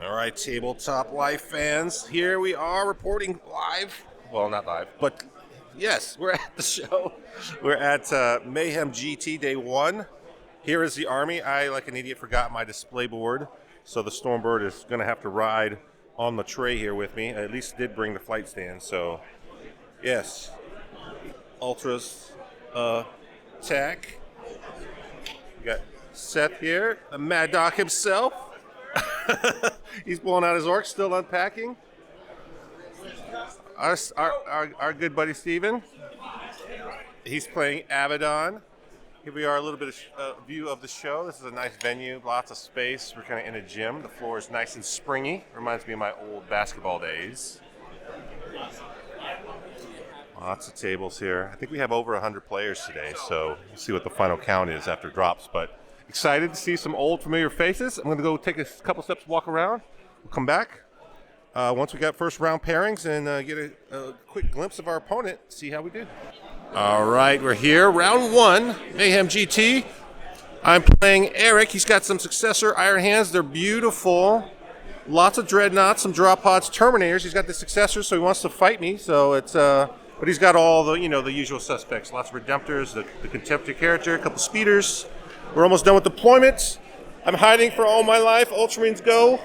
Alright, Tabletop Life fans, here we are reporting live. Well, not live, but yes, we're at the show. We're at Mayhem GT Day 1. Here is the army. I, like an idiot, forgot my display board, so the Stormbird is going to have to ride on the tray here with me. I at least did bring the flight stand, so yes. Ultras attack. We got Seth here, the Mad Dog himself. He's pulling out his orcs, still unpacking. Our good buddy Steven. He's playing Abaddon. Here we are, a little bit of view of the show. This is a nice venue, lots of space. We're kind of in a gym. The floor is nice and springy. Reminds me of my old basketball days. Lots of tables here. I think we have over 100 players today, so we'll see what the final count is after drops. But excited to see some old familiar faces. I'm going to go take a couple steps, walk around. We'll come back once we got first round pairings and get a quick glimpse of our opponent, see how we do. All right, we're here, round 1, Mayhem GT. I'm playing Eric. He's got some Successor Iron Hands. They're beautiful. Lots of Dreadnoughts, some Drop Pods, Terminators. He's got the Successors, so he wants to fight me. So it's, but he's got all the, the usual suspects. Lots of Redemptors, the Contemptor character, a couple Speeders. We're almost done with deployment. I'm hiding for all my life. Ultramarines go.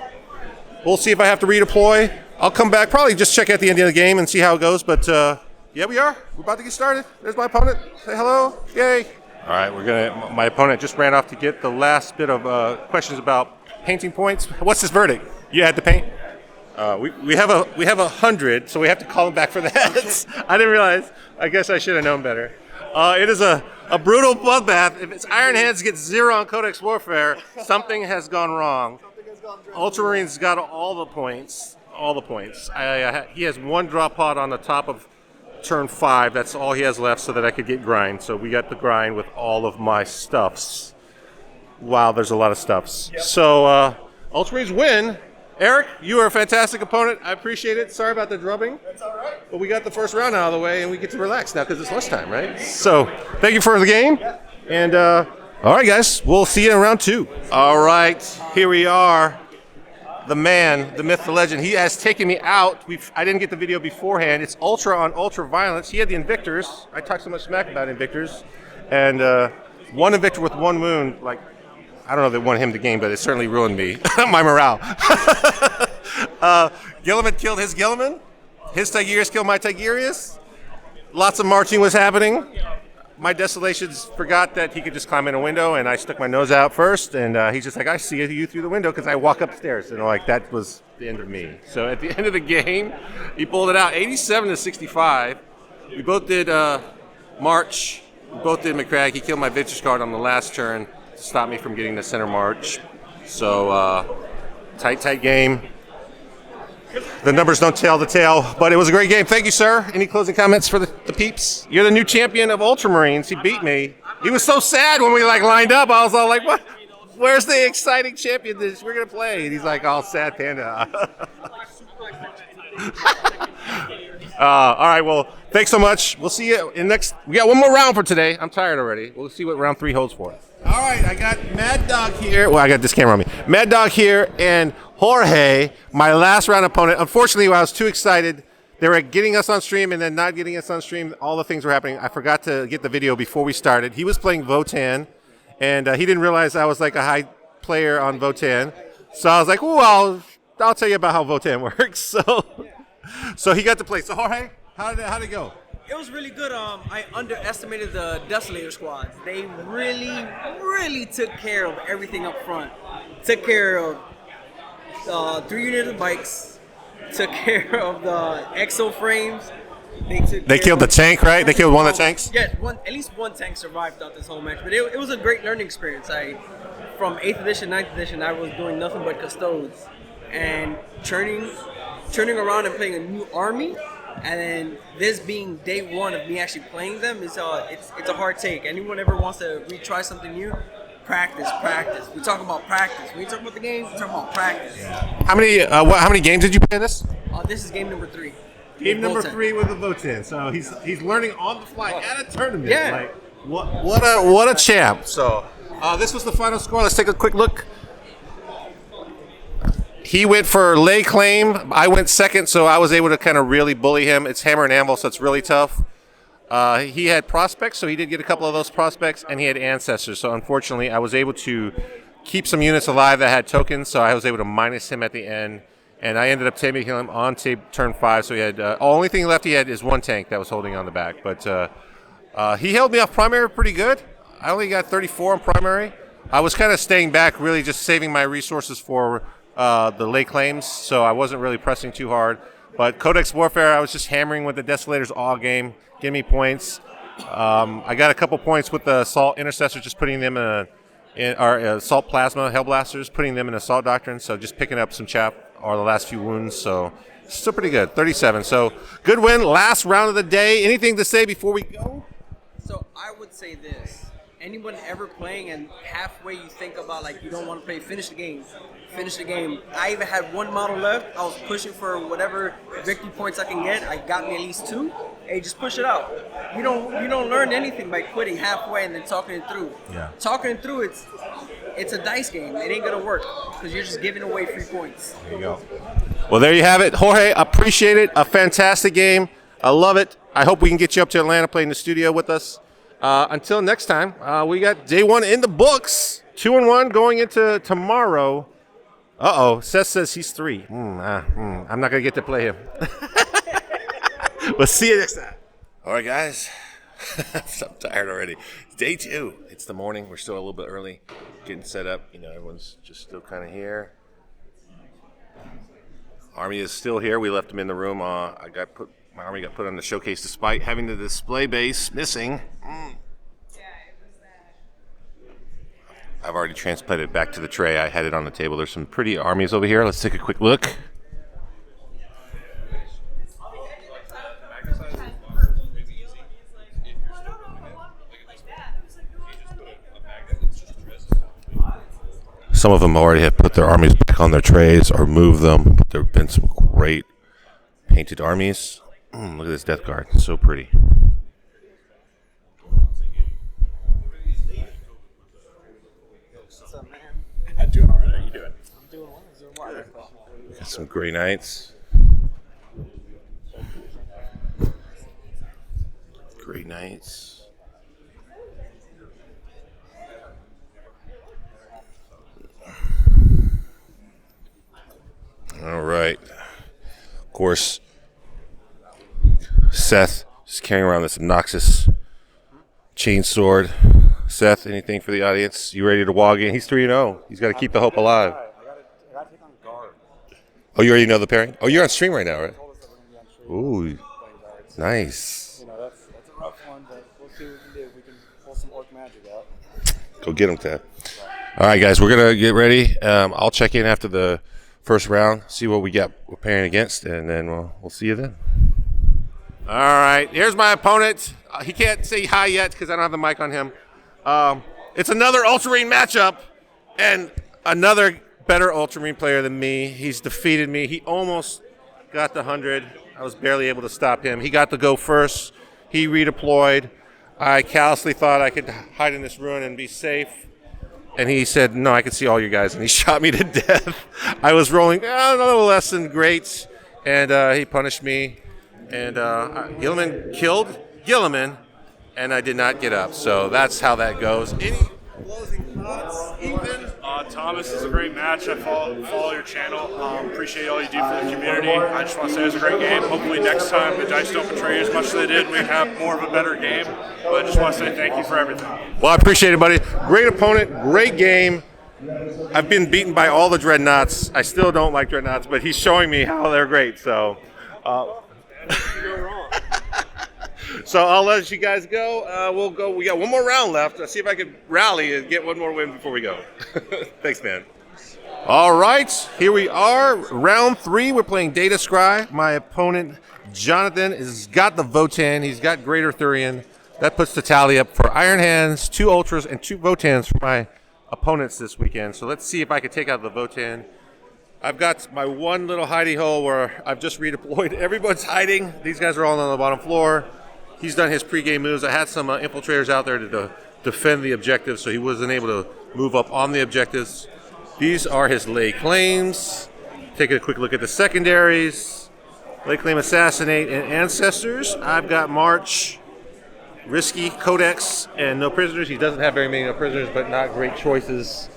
We'll see if I have to redeploy. I'll come back, probably just check at the end of the game and see how it goes, but yeah, we are. We're about to get started. There's my opponent. Say hello. Yay. All right, my opponent just ran off to get the last bit of questions about painting points. What's his verdict? You had to paint? We have 100, so we have to call him back for that. I didn't realize. I guess I should have known better. It is a brutal bloodbath. If it's Iron Hands gets 0 on Codex Warfare, something has gone wrong. Ultramarines got all the points. All the points. He has 1 drop pod on the top of turn 5. That's all he has left so that I could get grind. So we got the grind with all of my stuffs. Wow, there's a lot of stuffs. Yep. So Ultramarines win. Eric, you are a fantastic opponent. I appreciate it. Sorry about the drubbing. That's all right. But we got the first round out of the way, and we get to relax now because it's lunchtime, right? So thank you for the game. And all right, guys, we'll see you in round 2. All right, here we are. The man, the myth, the legend. He has taken me out. I didn't get the video beforehand. It's Ultra on Ultra Violence. He had the Invictors. I talked so much smack about Invictors. And 1 Invictor with 1 wound, like, I don't know if it won him the game, but it certainly ruined me, my morale. Guilliman killed his Guilliman. His Tigurius killed my Tigurius. Lots of marching was happening. My Desolations forgot that he could just climb in a window, and I stuck my nose out first, and he's just like, I see you through the window because I walk upstairs. And like, that was the end of me. So at the end of the game, he pulled it out, 87-65. We both did March. We both did Macragge. He killed my Victrix card on the last turn to stop me from getting the center march. So tight game. The numbers don't tell the tale, but it was a great game. Thank you, sir. Any closing comments for the peeps? You're the new champion of Ultramarines. He beat me. He was so sad when we lined up. I was all like, what? Where's the exciting champion that we're going to play? And he's like, all sad panda. All right, well, thanks so much. We'll see you in next. We got 1 more round for today. I'm tired already. We'll see what round 3 holds for us. All right, I got Mad Dog here. Well, I got this camera on me. Mad Dog here and Jorge, my last round opponent. Unfortunately, I was too excited. They were getting us on stream and then not getting us on stream. All the things were happening. I forgot to get the video before we started. He was playing Votan, and he didn't realize I was like a high player on Votan. So I was like, well, I'll tell you about how Votan works. So he got to play. So Jorge, how did it go? It was really good. I underestimated the Desolator squads. They really took care of everything up front. Took care of 3 units of bikes. Took care of the exo frames. They killed the tank, right? They killed one of the tanks? Yeah, at least 1 tank survived throughout this whole match. But it was a great learning experience. From 8th edition, 9th edition, I was doing nothing but custodes. And churning around and playing a new army. And then this being day 1 of me actually playing them, it's a hard take. Anyone ever wants to retry something new, practice. We talk about practice. When you talk about the games, we talk about practice. How many games did you play in this? This is game number 3. Game number 3 with the Votan. So he's learning on the fly at a tournament. Yeah. What a champ. So this was the final score. Let's take a quick look. He went for lay claim. I went second, so I was able to kind of really bully him. It's hammer and anvil, so it's really tough. He had prospects, so he did get a couple of those prospects, and he had ancestors. So unfortunately, I was able to keep some units alive that had tokens, so I was able to minus him at the end. And I ended up taking him on turn 5, so he had only thing left he had is one tank that was holding on the back. But he held me off primary pretty good. I only got 34 on primary. I was kind of staying back, really just saving my resources for the lay claims, so I wasn't really pressing too hard. But Codex Warfare, I was just hammering with the Desolators all game, giving me points. I got a couple points with the Assault Intercessor, just putting them in our Assault Plasma Hellblasters, putting them in Assault Doctrine, so just picking up some chap or the last few wounds, so still pretty good, 37. So good win, last round of the day. Anything to say before we go? So I would say this. Anyone ever playing and halfway you think about like you don't want to play, finish the game. Finish the game. I even had one model left. I was pushing for whatever victory points I can get. I got me at least 2. Hey, just push it out. You don't learn anything by quitting halfway and then talking it through. Yeah. Talking it through, it's a dice game. It ain't gonna work because you're just giving away free points. There you go. Well, there you have it, Jorge. Appreciate it. A fantastic game. I love it. I hope we can get you up to Atlanta, play in the studio with us. Until next time, we got day 1 in the books. 2-1 going into tomorrow. Seth says he's 3. I'm not going to get to play him. We'll see you next time. All right, guys. I'm tired already. It's day 2. It's the morning. We're still a little bit early. Getting set up. Everyone's just still kind of here. Army is still here. We left them in the room. My army got put on the showcase despite having the display base missing. I've already transplanted it back to the tray. I had it on the table. There's some pretty armies over here. Let's take a quick look. Some of them already have put their armies back on their trays or moved them. There have been some great painted armies. Look at this Death Guard. It's so pretty. What's up, man? I'm doing all right. How you doing? I'm doing well. Got some Grey Knights. Grey Knights. All right. Of course, Seth is carrying around this obnoxious chainsword. Seth, anything for the audience? You ready to walk in? He's 3-0. He's got to keep the hope alive. I got to take on guard. Oh, you already know the pairing? Oh, you're on stream right now, right? Ooh, nice. That's a rough one, but we'll see what we can do. We can pull some orc magic out. Go get him, Ted. All right, guys, we're going to get ready. I'll check in after the first round, see what we're pairing against, and then we'll see you then. All right, here's my opponent. He can't say hi yet because I don't have the mic on him. It's another Ultramarine matchup, and another better Ultramarine player than me. He's defeated me. He almost got the 100. I was barely able to stop him. He got to go first. He redeployed. I callously thought I could hide in this ruin and be safe. And he said, no, I can see all you guys. And he shot me to death. I was rolling a little less than great. And he punished me. And Guilliman killed Guilliman. And I did not get up. So that's how that goes. Any closing thoughts, Ethan? Thomas, is a great match. I follow your channel. Appreciate all you do for the community. I just want to say it was a great game. Hopefully next time the dice don't betray you as much as they did. We have more of a better game. But I just want to say thank you for everything. Well, I appreciate it, buddy. Great opponent, great game. I've been beaten by all the Dreadnoughts. I still don't like Dreadnoughts, but he's showing me how they're great. So, so I'll let you guys go. We'll go. We got one more round left. Let's see if I can rally and get one more win before we go. Thanks, man. All right, here we are. Round 3. We're playing Data Scry. My opponent, Jonathan, has got the Votan. He's got Great Arthurian. That puts the tally up for Iron Hands, 2 Ultras, and 2 Votans for my opponents this weekend. So let's see if I can take out the Votan. I've got my one little hidey hole where I've just redeployed. Everyone's hiding. These guys are all on the bottom floor. He's done his pregame moves. I had some infiltrators out there to defend the objectives, so he wasn't able to move up on the objectives. These are his lay claims. Take a quick look at the secondaries. Lay claim, assassinate, and ancestors. I've got March, risky, codex, and no prisoners. He doesn't have very many no prisoners, but not great choices.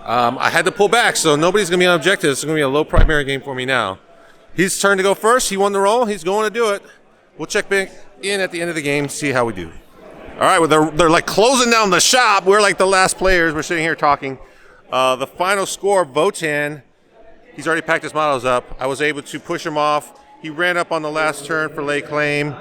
I had to pull back, so nobody's going to be on objectives. It's going to be a low primary game for me now. His turn to go first. He won the roll. He's going to do it. We'll check back in at the end of the game, see how we do. All right, well, they're like closing down the shop. We're like the last players. We're sitting here talking. The final score, Votan, he's already packed his models up. I was able to push him off. He ran up on the last turn for lay claim,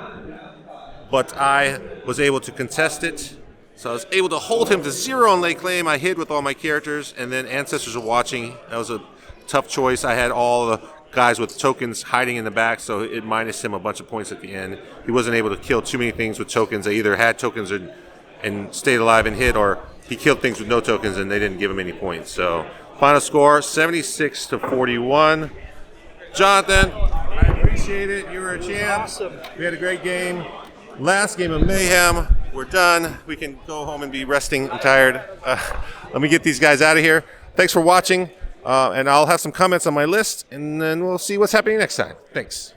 but I was able to contest it. So I was able to hold him to 0 on lay claim. I hid with all my characters, and then ancestors were watching. That was a tough choice. I had all the guys with tokens hiding in the back, so it minus him a bunch of points at the end. He wasn't able to kill too many things with tokens. They either had tokens and stayed alive and hit, or he killed things with no tokens and they didn't give him any points. So final score, 76 to 41. Jonathan, I appreciate it. You were a champ. Awesome. We had a great game. Last game of Mayhem. We're done. We can go home and be resting. I'm tired. Let me get these guys out of here. Thanks for watching. And I'll have some comments on my list, and then we'll see what's happening next time. Thanks.